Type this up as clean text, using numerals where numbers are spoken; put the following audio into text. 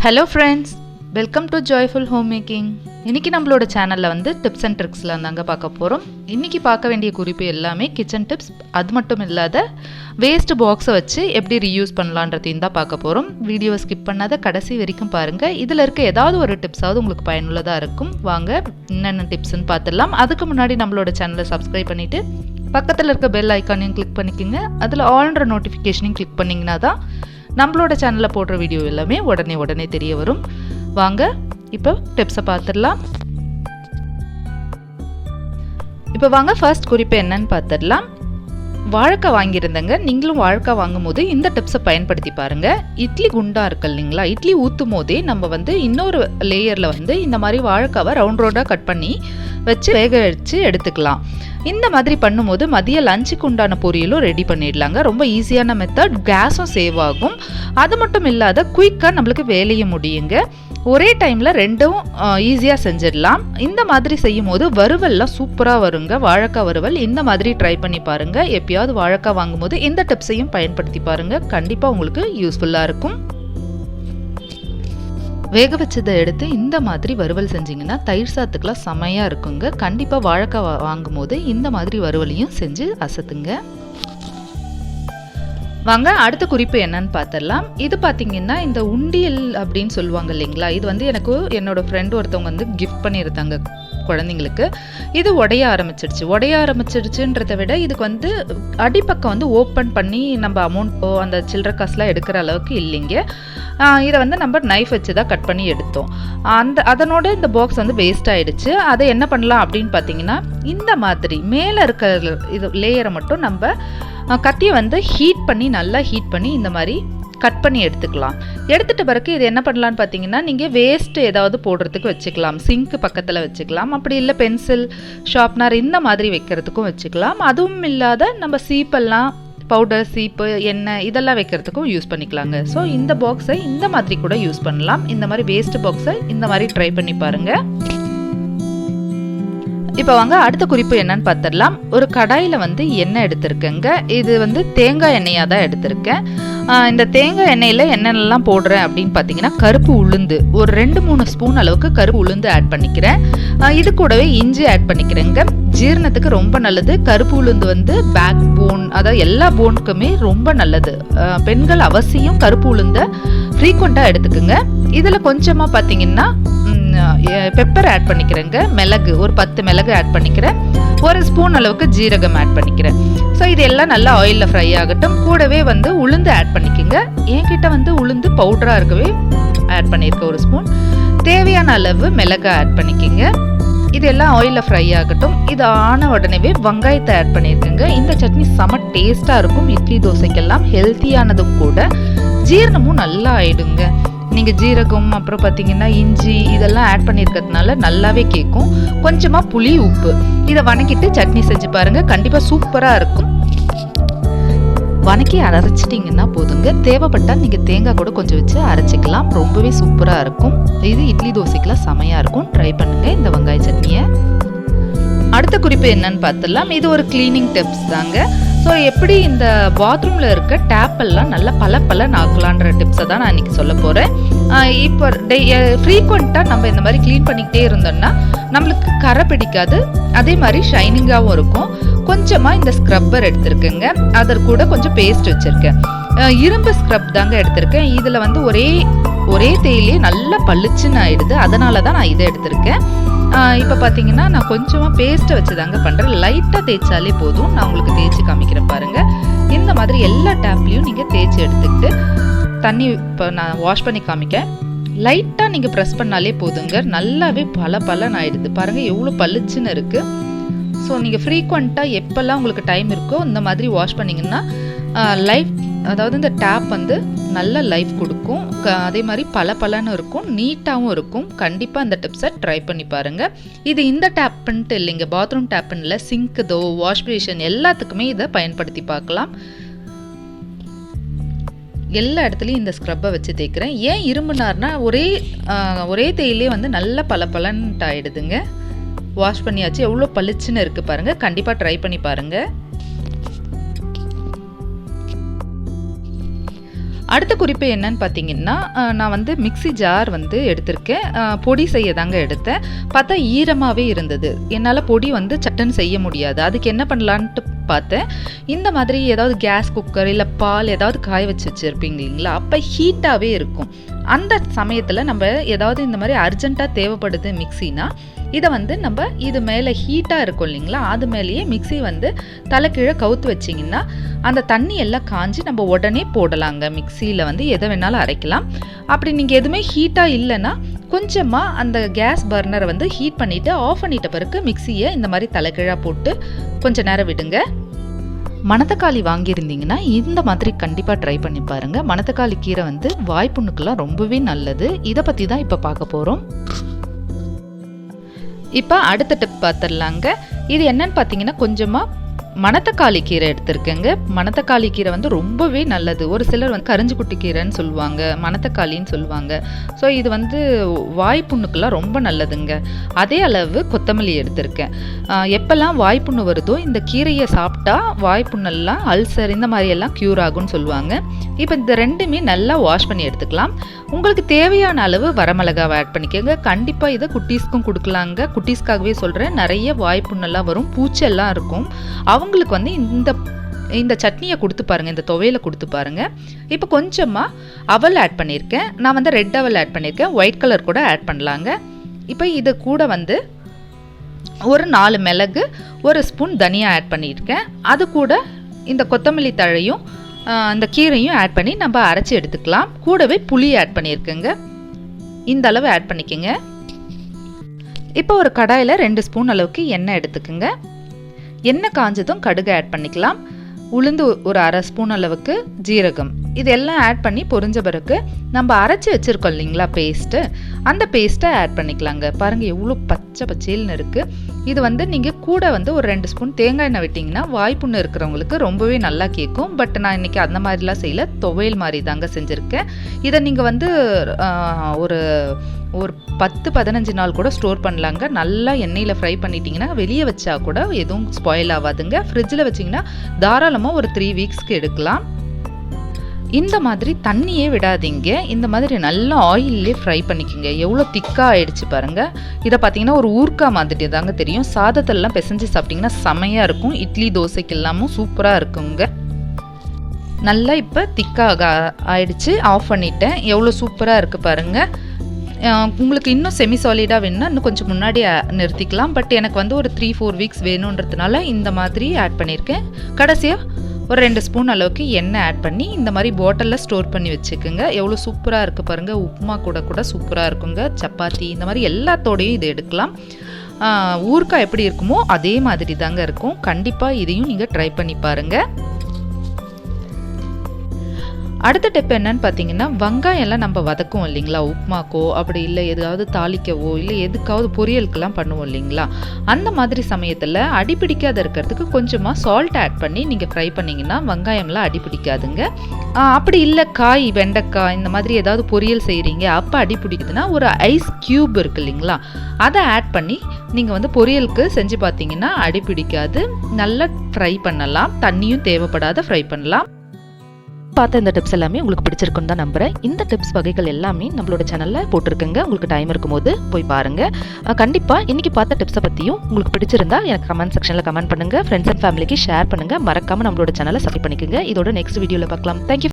Hello friends, welcome to Joyful Homemaking. இன்னைக்கு நம்மளோட சேனல்ல வந்து டிப்ஸ் அண்ட் ட்ரிக்ஸ்ல தாங்க பார்க்க போறோம். இன்னைக்கு பார்க்க வேண்டிய குறிப்பு எல்லாமே கிச்சன் டிப்ஸ். அது மட்டும் இல்லாத வேஸ்ட் பாக்ஸை வச்சு எப்படி ரீயூஸ் பண்ணலாம்ன்றதையும் தான் பார்க்க போறோம். வீடியோவை ஸ்கிப் பண்ணாத கடைசி வரைக்கும் பாருங்க. இதுல இருக்க ஏதாவது ஒரு டிப்ஸாவது உங்களுக்கு பயனுள்ளதா இருக்கும். வாங்க என்னென்ன டிப்ஸ்னு பார்த்துடலாம். அதுக்கு முன்னாடி நம்மளோட சேனலை சப்ஸ்கிரைப் பண்ணிட்டு பக்கத்தில் இருக்க பெல் ஐக்கானையும் கிளிக் பண்ணிக்கோங்க. அதில் ஆல்ன்ற நோட்டிஃபிகேஷனையும் கிளிக் பண்ணிங்கன்னா தான் நம்மளோட சேனலில் போடுற வீடியோ எல்லாமே உடனே தெரிய வரும். வாங்க இப்போ டிப்ஸை பார்த்துடலாம். இப்போ வாங்க ஃபர்ஸ்ட் குறிப்பு என்னன்னு பார்த்துடலாம். வாழைக்காய் வாங்கியிருந்தேங்க. நீங்களும் வாழைக்காய் வாங்கும் போது இந்த டிப்ஸை பயன்படுத்தி பாருங்க. இட்லி குண்டா இருக்கு இல்லைங்களா, இட்லி ஊற்றும் போதே நம்ம வந்து இன்னொரு லேயரில் வந்து இந்த மாதிரி வாழைக்காவை ரவுண்டாக கட் பண்ணி வச்சு வேக வச்சு எடுத்துக்கலாம். இந்த மாதிரி பண்ணும்போது மதிய லஞ்சுக்கு உண்டான பொரியலும் ரெடி பண்ணிடலாங்க. ரொம்ப ஈஸியான மெத்தட், கேஸும் சேவ் ஆகும். அது மட்டும் இல்லாத குயிக்காக நம்மளுக்கு வேலையும் முடியுங்க. ஒரே டைமில் ரெண்டும் ஈஸியாக செஞ்சிடலாம். இந்த மாதிரி செய்யும் போது வறுவல்லாம் சூப்பராக வருங்க. வாழைக்காய் வறுவல் இந்த மாதிரி ட்ரை பண்ணி பாருங்கள். எப்பயாவது வாழைக்காய் வாங்கும்போது இந்த டிப்ஸையும் பயன்படுத்தி பாருங்கள். கண்டிப்பாக உங்களுக்கு யூஸ்ஃபுல்லாக இருக்கும். வேக வச்சதை எடுத்து இந்த மாதிரி வறுவல் செஞ்சிங்கன்னா தயிர் சாத்துக்கெலாம் செமையாக இருக்குங்க. கண்டிப்பாக வாழைக்காய் வாங்கும் போது இந்த மாதிரி வறுவலையும் செஞ்சு அசத்துங்க. வாங்க அடுத்த குறிப்பு என்னன்னு பார்த்துடலாம். இது பார்த்தீங்கன்னா இந்த உண்டியல் அப்படின்னு சொல்லுவாங்க இல்லைங்களா, இது வந்து எனக்கு என்னோட ஃப்ரெண்டு ஒருத்தவங்க வந்து கிஃப்ட் பண்ணியிருந்தாங்க குழந்தைங்களுக்கு. இது உடைய ஆரம்பிச்சிடுச்சுன்றதை விட இதுக்கு வந்து அடிப்பக்கம் வந்து ஓப்பன் பண்ணி நம்ம அமௌண்ட்டோ அந்த சில்லற காசுலாம் எடுக்கிற அளவுக்கு இல்லைங்க. இதை வந்து நம்ம நைஃப் வச்சு தான் கட் பண்ணி எடுத்தோம். அதனோட இந்த பாக்ஸ் வந்து வேஸ்ட் ஆகிடுச்சு. அதை என்ன பண்ணலாம் அப்படின்னு பார்த்தீங்கன்னா, இந்த மாதிரி மேலே இருக்கிற இது லேயரை மட்டும் நம்ம கத்தியை வந்து நல்லா ஹீட் பண்ணி இந்த மாதிரி கட் பண்ணி எடுத்துக்கலாம். எடுத்துகிட்ட பிறகு இது என்ன பண்ணலான்னு பார்த்தீங்கன்னா, நீங்கள் வேஸ்ட்டு ஏதாவது போடுறதுக்கு வச்சுக்கலாம். சிங்க்கு பக்கத்தில் வச்சுக்கலாம். அப்படி இல்லை பென்சில் ஷார்ப்னர் இந்த மாதிரி வைக்கிறதுக்கும் வச்சுக்கலாம். அதுவும் இல்லாத நம்ம சீப்பெல்லாம் பவுடர், சீப்பு, எண்ணெய் இதெல்லாம் வைக்கிறதுக்கும் யூஸ் பண்ணிக்கலாங்க. ஸோ இந்த பாக்ஸை இந்த மாதிரி கூட யூஸ் பண்ணலாம். இந்த மாதிரி வேஸ்ட் பாக்ஸை இந்த மாதிரி ட்ரை பண்ணி பாருங்கள். இப்போ வாங்க அடுத்த குறிப்பு என்னன்னு பார்த்துடலாம். ஒரு கடாயில் வந்து எண்ணெய் எடுத்திருக்கேங்க. இது வந்து தேங்காய் எண்ணெயாக தான் எடுத்திருக்கேன். இந்த தேங்காய் எண்ணெயில் என்னென்னலாம் போடுறேன் அப்படின்னு பார்த்தீங்கன்னா, கருப்பு உளுந்து ஒரு 2-3 ஸ்பூன் அளவுக்கு கருப்பு உளுந்து ஆட் பண்ணிக்கிறேன். இது கூடவே இஞ்சி ஆட் பண்ணிக்கிறேங்க. ஜீரணத்துக்கு ரொம்ப நல்லது. கருப்பு உளுந்து வந்து பேக் போன், அதாவது எல்லா போனுக்குமே ரொம்ப நல்லது. பெண்கள் அவசியம் கருப்பு உளுந்தை ஃப்ரீக்வெண்ட்டாக எடுத்துக்குங்க. இதில் கொஞ்சமாக பார்த்தீங்கன்னா பெப்பர் ஆட் பண்ணிக்கிறேங்க. மிளகு ஒரு 10 மிளகு ஆட் பண்ணிக்கிறேன். 1 ஸ்பூன் அளவுக்கு ஜீரகம் ஆட் பண்ணிக்கிறேன். ஸோ இது எல்லாம் நல்லா ஆயிலில் ஃப்ரை ஆகட்டும். கூடவே வந்து உளுந்து ஆட் பண்ணிக்கோங்க. என்கிட்ட வந்து உளுந்து பவுடராக இருக்கவே ஆட் பண்ணியிருக்கேன் 1 ஸ்பூன். தேவையான அளவு மிளகு ஆட் பண்ணிக்கோங்க. இதெல்லாம் ஆயிலில் ஃப்ரை ஆகட்டும். இது ஆன உடனே வெங்காயத்தை ஆட் பண்ணியிருக்கேங்க. இந்த சட்னி செம டேஸ்ட்டாக இருக்கும். இட்லி தோசைக்கெல்லாம் ஹெல்த்தியானதும் கூட, ஜீரணமும் நல்லா ஆயிடுங்க. நீங்கள் ஜீரகம் அப்புறம் பார்த்தீங்கன்னா இஞ்சி இதெல்லாம் ஆட் பண்ணியிருக்கிறதுனால நல்லாவே கேட்கும். கொஞ்சமாக புளி, உப்பு இதை வணக்கிட்டு சட்னி செஞ்சு பாருங்கள். கண்டிப்பாக சூப்பராக இருக்கும். வணக்கி அரைச்சிட்டிங்கன்னா போதுங்க. தேவைப்பட்டால் நீங்கள் தேங்காய் கூட கொஞ்சம் வச்சு அரைச்சிக்கலாம். ரொம்பவே சூப்பராக இருக்கும். இது இட்லி தோசைக்கெலாம் செமையாக இருக்கும். ட்ரை பண்ணுங்கள் இந்த வெங்காய சட்னியை. அடுத்த குறிப்பு என்னன்னு பார்த்துடலாம். இது ஒரு கிளீனிங் டிப்ஸ் தாங்க. ஸோ எப்படி இந்த பாத்ரூமில் இருக்க டேப்பெல்லாம் நல்லா பல நாக்கலான்ற டிப்ஸை தான் நான் இன்றைக்கி சொல்ல போகிறேன். இப்போ ஃப்ரீக்வெண்ட்டாக நம்ம இந்த மாதிரி க்ளீன் பண்ணிக்கிட்டே இருந்தோம்னா நம்மளுக்கு கரை பிடிக்காது. அதே மாதிரி ஷைனிங்காகவும் இருக்கும். கொஞ்சமாக இந்த ஸ்க்ரப்பர் எடுத்திருக்கேங்க. அதற்கு கூட கொஞ்சம் பேஸ்ட் வச்சுருக்கேன். இரும்பு ஸ்க்ரப் தாங்க எடுத்திருக்கேன். இதில் வந்து ஒரே தேயிலே நல்லா பளிச்சுன்னு ஆயிடுது. அதனால தான் நான் இதை எடுத்திருக்கேன். இப்போ பார்த்தீங்கன்னா நான் கொஞ்சமாக பேஸ்ட்டை வச்சு தாங்க பண்ணுறேன். லைட்டாக தேய்ச்சாலே போதும். நான் உங்களுக்கு தேய்ச்சி காமிக்கிறேன் பாருங்கள். இந்த மாதிரி எல்லா டேப்லேயும் நீங்கள் தேய்ச்சி எடுத்துக்கிட்டு தண்ணி இப்போ நான் வாஷ் பண்ணி காமிக்கேன். லைட்டாக நீங்கள் ப்ரெஸ் பண்ணாலே போதுங்க. நல்லாவே பலன்னு ஆயிடுது பாருங்கள், எவ்வளோ பளிச்சுன்னு இருக்குது. ஸோ நீங்கள் ஃப்ரீக்வெண்ட்டாக எப்போல்லாம் உங்களுக்கு டைம் இருக்கோ இந்த மாதிரி வாஷ் பண்ணிங்கன்னா அதாவது இந்த டேப் வந்து நல்ல லைஃப் கொடுக்கும். அதே மாதிரி பலன்னு இருக்கும், நீட்டாகவும் இருக்கும். கண்டிப்பாக இந்த டிப்ஸை ட்ரை பண்ணி பாருங்கள். இது இந்த டேப்புன்ட்டு இல்லைங்க, பாத்ரூம் டேப்புன்னு இல்லை, சிங்க்குதோ வாஷ் பேஷன் எல்லாத்துக்குமே இதை பயன்படுத்தி பார்க்கலாம். எல்லா இடத்துலையும் இந்த ஸ்க்ரப்பை வச்சு தேய்க்கிறேன். ஏன் இரும்புனார்னா ஒரே தேயிலே வந்து நல்ல பலன்ட்டு ஆயிடுதுங்க. வாஷ் பண்ணியாச்சு, எவ்வளோ பளிச்சுன்னு இருக்குது பாருங்கள். கண்டிப்பாக ட்ரை பண்ணி பாருங்கள். அடுத்த குறிப்பு என்னன்னு பார்த்தீங்கன்னா, நான் வந்து மிக்ஸி ஜார் வந்து எடுத்திருக்கேன். பொடி செய்ய தாங்க எடுத்தேன். பார்த்தா ஈரமாகவே இருந்தது. என்னால் பொடி வந்து சட்டுன்னு செய்ய முடியாது. அதுக்கு என்ன பண்ணலான்ட்டு பார்த்தேன். இந்த மாதிரி ஏதாவது கேஸ் குக்கர் இல்லை பால் ஏதாவது காய வச்சுருப்பீங்க இல்லைங்களா, அப்போ ஹீட்டாகவே இருக்கும். அந்த சமயத்தில் நம்ம ஏதாவது இந்த மாதிரி அர்ஜென்ட்டாக தேவைப்படுது மிக்ஸினா, இதை வந்து நம்ம இது மேலே ஹீட்டாக இருக்கும் இல்லைங்களா, அது மேலேயே மிக்ஸி வந்து தலைக்கீழே கவுத்து வச்சிங்கன்னா அந்த தண்ணி எல்லாம் காஞ்சி நம்ம உடனே போடலாங்க. மிக்ஸியில் வந்து எதை வேணாலும் அரைக்கலாம். அப்படி நீங்கள் எதுவுமே ஹீட்டாக இல்லைன்னா கொஞ்சமாக அந்த கேஸ் பர்னரை வந்து ஹீட் பண்ணிவிட்டு ஆஃப் பண்ணிட்ட பிறகு மிக்ஸியை இந்த மாதிரி தலைக்கீழாக போட்டு கொஞ்சம் நேரம் விடுங்க. மணத்தக்காளி வாங்கியிருந்தீங்கன்னா இந்த மாதிரி கண்டிப்பாக ட்ரை பண்ணி பாருங்கள். மணத்தக்காளி கீரை வந்து வாய்ப்புண்ணுக்கெல்லாம் ரொம்பவே நல்லது. இதை பற்றி தான் இப்போ பார்க்க போகிறோம். இப்போ அடுத்த டிப் பார்த்துடலாங்க. இது என்னன்னு பார்த்தீங்கன்னா, கொஞ்சமாக மணத்தக்காளி கீரை எடுத்திருக்கேங்க. மணத்தக்காளி கீரை வந்து ரொம்பவே நல்லது. ஒரு சிலர் வந்து கரிஞ்சு குட்டி கீரைன்னு சொல்லுவாங்க, மணத்தக்காளின்னு சொல்லுவாங்க. ஸோ இது வந்து வாய்ப்புண்ணுக்கெல்லாம் ரொம்ப நல்லதுங்க. அதே அளவு கொத்தமல்லி எடுத்திருக்கேன். எப்போல்லாம் வாய்ப்புண்ணு வருதோ இந்த கீரையை சாப்பிட்டா வாய்ப்புண்ணெல்லாம் அல்சர் இந்த மாதிரியெல்லாம் க்யூர் ஆகும்னு சொல்லுவாங்க. இப்போ இந்த ரெண்டுமே நல்லா வாஷ் பண்ணி எடுத்துக்கலாம். உங்களுக்கு தேவையான அளவு வரமிளகாவை ஆட் பண்ணிக்கோங்க. கண்டிப்பாக இதை குட்டீஸ்க்கும் கொடுக்கலாங்க. குட்டீஸ்க்காகவே சொல்கிறேன். நிறைய வாய்ப்புண்ணெல்லாம் வரும், பூச்செல்லாம் இருக்கும். அவங்களுக்கு வந்து இந்த சட்னியை கொடுத்து பாருங்கள், இந்த துவையில கொடுத்து பாருங்கள். இப்போ கொஞ்சமாக அவல் ஆட் பண்ணியிருக்கேன். நான் வந்து ரெட் அவல் ஆட் பண்ணியிருக்கேன். ஒயிட் கலர் கூட ஆட் பண்ணலாங்க. இப்போ இது கூட வந்து ஒரு 4 மிளகு, 1 ஸ்பூன் தனியா ஆட் பண்ணியிருக்கேன். அது கூட இந்த கொத்தமல்லி தழையும் இந்த கீரையும் ஆட் பண்ணி நம்ம அரைச்சி எடுத்துக்கலாம். கூடவே புளி ஆட் பண்ணியிருக்கேங்க. இந்த அளவு ஆட் பண்ணிக்கோங்க. இப்போ ஒரு கடாயில் 2 ஸ்பூன் அளவுக்கு எண்ணெய் எடுத்துக்கோங்க. எண்ணெய் காஞ்சதும் கடுகு ஆட் பண்ணிக்கலாம். உளுந்து ஒரு 1/2 ஸ்பூன் அளவுக்கு, ஜீரகம் இதெல்லாம் ஆட் பண்ணி பொரிஞ்ச பிறகு நம்ம அரைச்சி வச்சுருக்கோம் இல்லைங்களா பேஸ்ட்டு, அந்த பேஸ்ட்டை ஆட் பண்ணிக்கலாங்க. பாருங்கள் எவ்வளோ பச்சை பச்சேல்னு இருக்குது. இது வந்து நீங்கள் கூட வந்து ஒரு 2 ஸ்பூன் தேங்காய் எண்ணெய் விட்டிங்கன்னா வாய்ப்புண்ணு இருக்கிறவங்களுக்கு ரொம்பவே நல்லா கேட்கும். பட் நான் இன்றைக்கி அந்த மாதிரிலாம் செய்யலை, துவையல் மாதிரி தாங்க செஞ்சுருக்கேன். இதை நீங்கள் வந்து ஒரு 10-15 நாள் கூட ஸ்டோர் பண்ணலாங்க. நல்லா எண்ணெயில் ஃப்ரை பண்ணிட்டீங்கன்னா வெளியே வச்சா கூட எதுவும் ஸ்பாயில் ஆகாதுங்க. ஃப்ரிட்ஜில் வச்சிங்கன்னா தாராளமாக ஒரு 3 வீக்ஸ்க்கு எடுக்கலாம். இந்த மாதிரி தண்ணியே விடாதீங்க. இந்த மாதிரி நல்லா ஆயிலே ஃப்ரை பண்ணிக்கோங்க. எவ்வளோ திக்காக ஆயிடுச்சு பாருங்கள். இதை பார்த்தீங்கன்னா ஒரு ஊர்க்கா மாதிரி தாங்க தெரியும். சாதத்தெல்லாம் பிசைஞ்சு சாப்பிட்டிங்கன்னா செமையாக இருக்கும். இட்லி தோசைக்கு எல்லாமும் சூப்பராக இருக்குங்க. நல்லா இப்போ திக்காக ஆயிடுச்சு. ஆஃப் பண்ணிட்டேன். எவ்வளோ சூப்பராக இருக்குது பாருங்கள். உங்களுக்கு இன்னும் செமி சாலிடாக வேணும்னா இன்னும் கொஞ்சம் முன்னாடி நிறுத்திக்கலாம். பட் எனக்கு வந்து ஒரு 3-4 வீக்ஸ் வேணுன்றதுனால இந்த மாதிரி ஆட் பண்ணியிருக்கேன். கடைசியாக ஒரு 2 ஸ்பூன் அளவுக்கு எண்ணெய் ஆட் பண்ணி இந்த மாதிரி பாட்டிலில் ஸ்டோர் பண்ணி வச்சுக்கோங்க. எவ்வளோ சூப்பராக இருக்குது பாருங்கள். உப்புமா கூட சூப்பராக இருக்குங்க. சப்பாத்தி இந்த மாதிரி எல்லாத்தோடையும் இது எடுக்கலாம். ஊறுகாய் எப்படி இருக்குமோ அதே மாதிரி தாங்க இருக்கும். கண்டிப்பாக இதையும் நீங்கள் ட்ரை பண்ணி பாருங்கள். அடுத்த டிப் என்னன்னு பார்த்தீங்கன்னா, வெங்காயம் எல்லாம் நம்ம வதக்குவோம் இல்லைங்களா, உப்புமாக்கோ அப்படி இல்லை எதாவது தாளிக்கவோ இல்லை எதுக்காவது பொரியலுக்கெல்லாம் பண்ணுவோம் இல்லைங்களா, அந்த மாதிரி சமயத்தில் அடிப்பிடிக்காத இருக்கிறதுக்கு கொஞ்சமாக சால்ட் ஆட் பண்ணி நீங்கள் ஃப்ரை பண்ணிங்கன்னா வெங்காயம்லாம் அடிப்பிடிக்காதுங்க. அப்படி இல்லை காய் வெண்டைக்காய் இந்த மாதிரி ஏதாவது பொரியல் செய்கிறீங்க அப்போ அடிப்பிடிக்குதுன்னா ஒரு ஐஸ் க்யூப் இருக்குது இல்லைங்களா, அதை ஆட் பண்ணி நீங்கள் வந்து பொரியலுக்கு செஞ்சு பார்த்தீங்கன்னா அடிப்பிடிக்காது. நல்லா ஃப்ரை பண்ணலாம். தண்ணியும் தேவைப்படாத ஃப்ரை பண்ணலாம். பார்த்த இந்த டிப்ஸ் எல்லாமே உங்களுக்கு பிடிச்சிருக்குன்னு தான் நம்புறேன். இந்த டிப்ஸ் வகைகள் எல்லாமே நம்மளோட சேனலில் போட்டிருக்குங்க. உங்களுக்கு டைம் இருக்கும்போது போய் பாருங்கள். கண்டிப்பாக இன்றைக்கி பார்த்த டிப்ஸை பற்றியும் உங்களுக்கு பிடிச்சிருந்தா எனக்கு கமெண்ட் செக்ஷனில் கமெண்ட் பண்ணுங்கள். ஃப்ரெண்ட்ஸ் அண்ட் ஃபேமிலிக்கு ஷேர் பண்ணுங்கள். மறக்காமல் நம்மளோட சேனலை சப்ஸ்கிரைப் பண்ணிக்கோங்க. இதோட நெக்ஸ்ட் வீடியோவில் பார்க்கலாம். தேங்க்யூ.